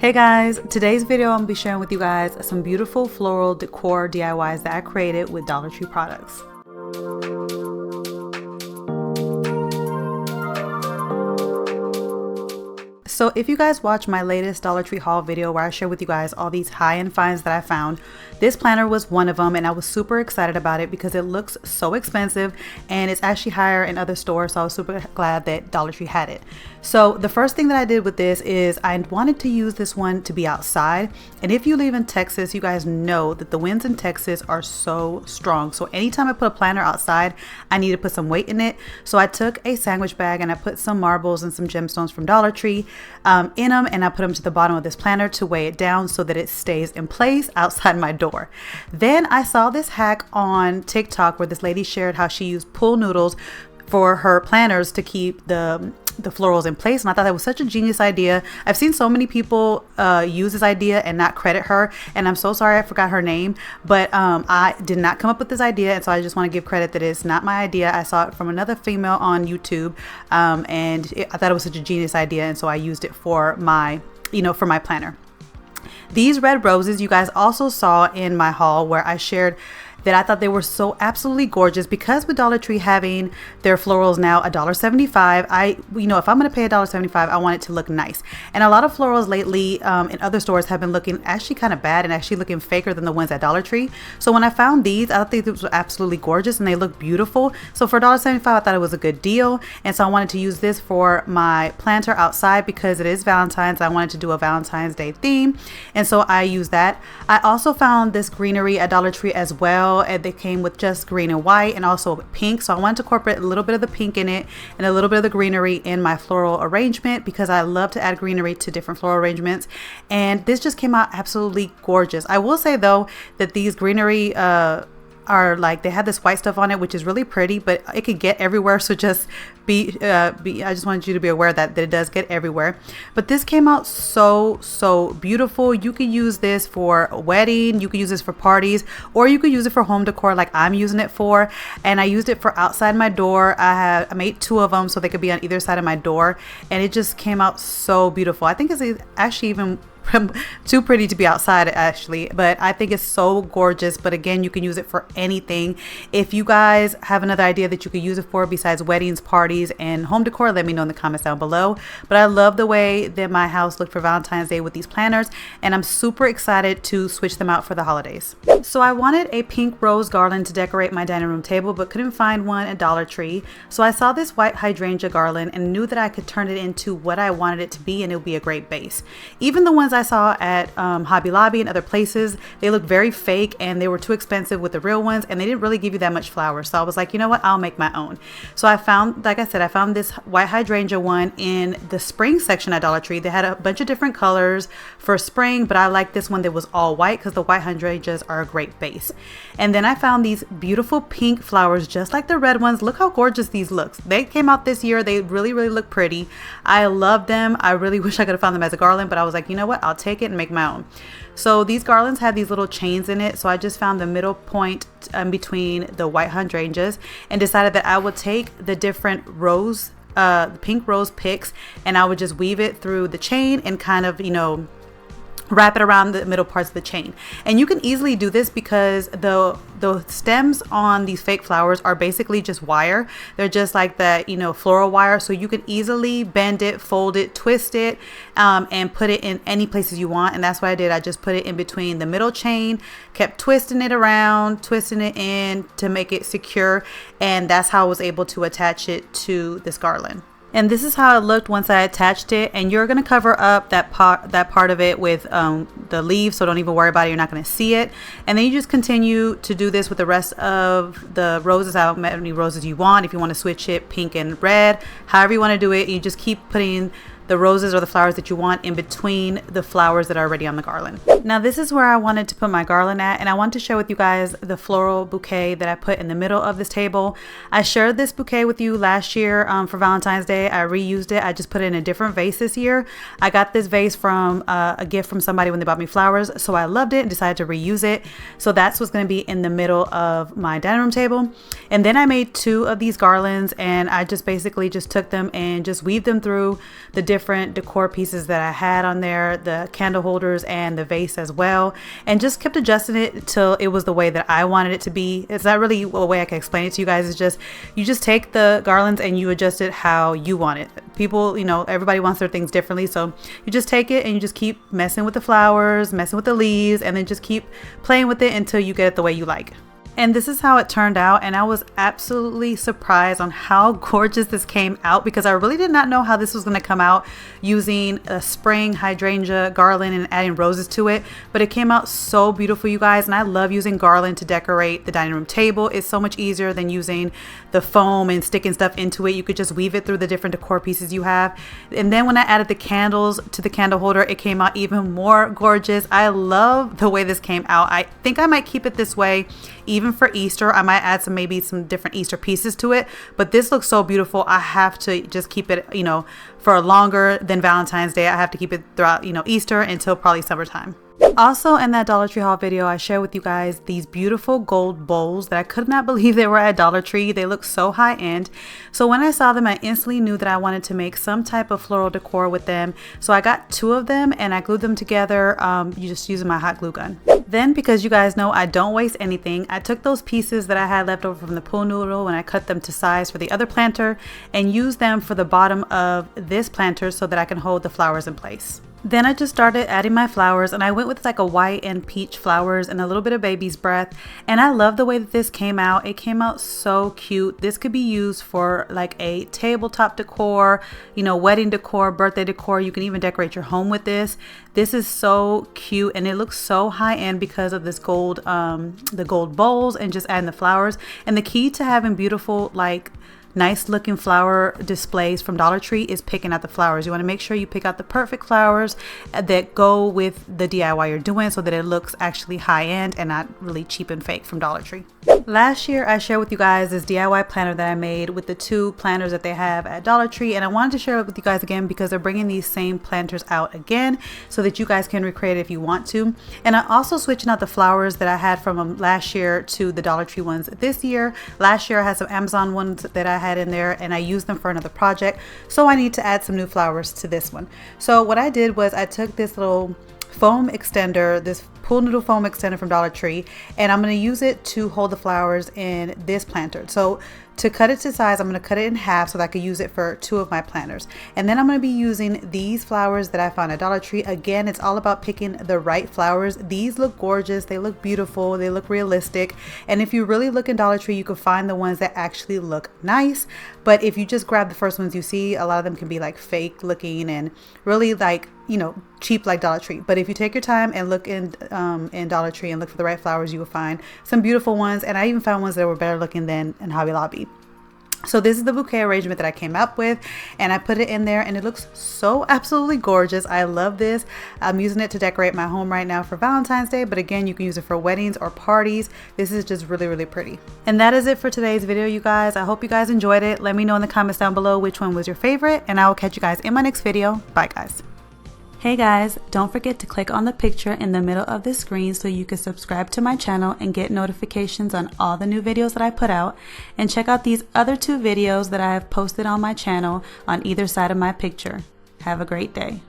Hey guys, today's video I'm going to be sharing with you guys some beautiful floral decor DIYs that I created with Dollar Tree products. So if you guys watch my latest Dollar Tree haul video where I share with you guys all these high-end finds that I found, this planner was one of them, and I was super excited about it because it looks so expensive and it's actually higher in other stores, so I was super glad that Dollar Tree had it. So the first thing that I did with this is I wanted to use this one to be outside, and if you live in Texas, you guys know that the winds in Texas are so strong. So anytime I put a planner outside, I need to put some weight in it. So I took a sandwich bag and I put some marbles and some gemstones from Dollar Tree in them, and I put them to the bottom of this planner to weigh it down so that it stays in place outside my door. Then I saw this hack on TikTok where this lady shared how she used pool noodles for her planners to keep the florals in place, and I thought that was such a genius idea. I've seen so many people use this idea and not credit her, and I'm so sorry I forgot her name, but I did not come up with this idea, and so I just want to give credit that it's not my idea. I saw it from another female on YouTube, and I thought it was such a genius idea, and so I used it for my for my planner. These red roses you guys also saw in my haul where I shared that I thought they were so absolutely gorgeous, because with Dollar Tree having their florals now $1.75, if I'm gonna pay $1.75, I want it to look nice. And a lot of florals lately in other stores have been looking actually kind of bad and actually looking faker than the ones at Dollar Tree. So when I found these, I think these were absolutely gorgeous and they look beautiful. So for $1.75, I thought it was a good deal, and so I wanted to use this for my planter outside because it is Valentine's. I wanted to do a Valentine's Day theme, and so I used that. I also found this greenery at Dollar Tree as well, and they came with just green and white and also pink, so I wanted to incorporate a little bit of the pink in it and a little bit of the greenery in my floral arrangement because I love to add greenery to different floral arrangements, and this just came out absolutely gorgeous. I will say though that these greenery are like, they have this white stuff on it which is really pretty, but it can get everywhere, so just I just wanted you to be aware that it does get everywhere. But this came out so beautiful. You could use this for a wedding, you could use this for parties, or you could use it for home decor like I'm using it for. And I used it for outside my door. I made two of them so they could be on either side of my door, and it just came out so beautiful. I think it's actually even too pretty to be outside actually, but I think it's so gorgeous. But again, you can use it for anything. If you guys have another idea that you could use it for besides weddings, parties, and home decor, let me know in the comments down below. But I love the way that my house looked for Valentine's Day with these planners, and I'm super excited to switch them out for the holidays. So I wanted a pink rose garland to decorate my dining room table, but couldn't find one at Dollar Tree. So I saw this white hydrangea garland and knew that I could turn it into what I wanted it to be, and it would be a great base. Even the ones I saw at Hobby Lobby and other places, they look very fake and they were too expensive with the real ones, and they didn't really give you that much flowers. So I was like, you know what, I'll make my own. So I found, like I said, I found this white hydrangea one in the spring section at Dollar Tree. They had a bunch of different colors for spring, but I like this one that was all white because the white hydrangeas are a great base. And then I found these beautiful pink flowers just like the red ones. Look how gorgeous these look. They came out this year. They really look pretty. I love them. I really wish I could have found them as a garland, but I was like, you know what, I'll take it and make my own. So these garlands have these little chains in it, so I just found the middle point between the white hydrangeas and decided that I would take the different rose pink rose picks, and I would just weave it through the chain and kind of wrap it around the middle parts of the chain. And you can easily do this because the stems on these fake flowers are basically just wire. They're just like that floral wire, so you can easily bend it, fold it, twist it, and put it in any places you want. And that's what I did. I just put it in between the middle chain, kept twisting it around, twisting it in to make it secure, and that's how I was able to attach it to this garland. And this is how it looked once I attached it, and you're going to cover up that part of it with the leaves, so don't even worry about it. You're not going to see it. And then you just continue to do this with the rest of the roses, how many roses you want. If you want to switch it pink and red, however you want to do it, you just keep putting the roses or the flowers that you want in between the flowers that are already on the garland. Now this is where I wanted to put my garland at, and I want to share with you guys the floral bouquet that I put in the middle of this table. I shared this bouquet with you last year for Valentine's Day. I reused it. I just put it in a different vase this year. I got this vase from a gift from somebody when they bought me flowers, so I loved it and decided to reuse it. So that's what's going to be in the middle of my dining room table. And then I made 2 of these garlands, and I just basically just took them and just weaved them through the different decor pieces that I had on there, the candle holders and the vase as well, and just kept adjusting it till it was the way that I wanted it to be. It's not really a way I can explain it to you guys. It's just, you just take the garlands and you adjust it how you want it. People, you know, everybody wants their things differently, so you just take it and you just keep messing with the flowers, messing with the leaves, and then just keep playing with it until you get it the way you like. And this is how it turned out, and I was absolutely surprised on how gorgeous this came out, because I really did not know how this was going to come out using a spring hydrangea garland and adding roses to it, but it came out so beautiful, you guys. And I love using garland to decorate the dining room table. It's so much easier than using the foam and sticking stuff into it. You could just weave it through the different decor pieces you have. And then when I added the candles to the candle holder, it came out even more gorgeous. I love the way this came out. I think I might keep it this way even for Easter. I might add maybe some different Easter pieces to it, but this looks so beautiful. I have to just keep it, you know, for longer than Valentine's Day. I have to keep it throughout, you know, Easter until probably summertime. Also, in that Dollar Tree haul video, I shared with you guys these beautiful gold bowls that I could not believe they were at Dollar Tree. They look so high end. So when I saw them, I instantly knew that I wanted to make some type of floral decor with them. So I got 2 of them and I glued them together, just using my hot glue gun. Then, because you guys know I don't waste anything, I took those pieces that I had left over from the pool noodle and I cut them to size for the other planter and used them for the bottom of this planter so that I can hold the flowers in place. Then I just started adding my flowers, and I went with like a white and peach flowers and a little bit of baby's breath. And I love the way that this came out. It came out so cute. This could be used for like a tabletop decor, you know, wedding decor, birthday decor. You can even decorate your home with this. This is so cute, and it looks so high end because of this gold, the gold bowls, and just adding the flowers. And the key to having beautiful, like, nice looking flower displays from Dollar Tree is picking out the flowers. You want to make sure you pick out the perfect flowers that go with the DIY you're doing so that it looks actually high end and not really cheap and fake from Dollar Tree. Last year I shared with you guys this DIY planner that I made with the 2 planters that they have at Dollar Tree, and I wanted to share it with you guys again because they're bringing these same planters out again so that you guys can recreate it if you want to. And I'm also switching out the flowers that I had from them last year to the Dollar Tree ones this year. Last year I had some Amazon ones that I had in there and I used them for another project, so I need to add some new flowers to this one. So what I did was I took this little foam extender, this pool noodle foam extender from Dollar Tree, and I'm going to use it to hold the flowers in this planter. So to cut it to size, I'm going to cut it in half so that I could use it for 2 of my planters. And then I'm going to be using these flowers that I found at Dollar Tree. Again, it's all about picking the right flowers. These look gorgeous. They look beautiful. They look realistic. And if you really look in Dollar Tree, you can find the ones that actually look nice. But if you just grab the first ones you see, a lot of them can be like fake looking and really like, you know, cheap like Dollar Tree. But if you take your time and look in Dollar Tree and look for the right flowers, you will find some beautiful ones. And I even found ones that were better looking than in Hobby Lobby. So this is the bouquet arrangement that I came up with, and I put it in there and it looks so absolutely gorgeous. I love this. I'm using it to decorate my home right now for Valentine's Day, but again, you can use it for weddings or parties. This is just really, really pretty. And that is it for today's video, you guys. I hope you guys enjoyed it. Let me know in the comments down below which one was your favorite, and I will catch you guys in my next video. Bye, guys. Hey guys, don't forget to click on the picture in the middle of the screen so you can subscribe to my channel and get notifications on all the new videos that I put out. And check out these other 2 videos that I have posted on my channel on either side of my picture. Have a great day.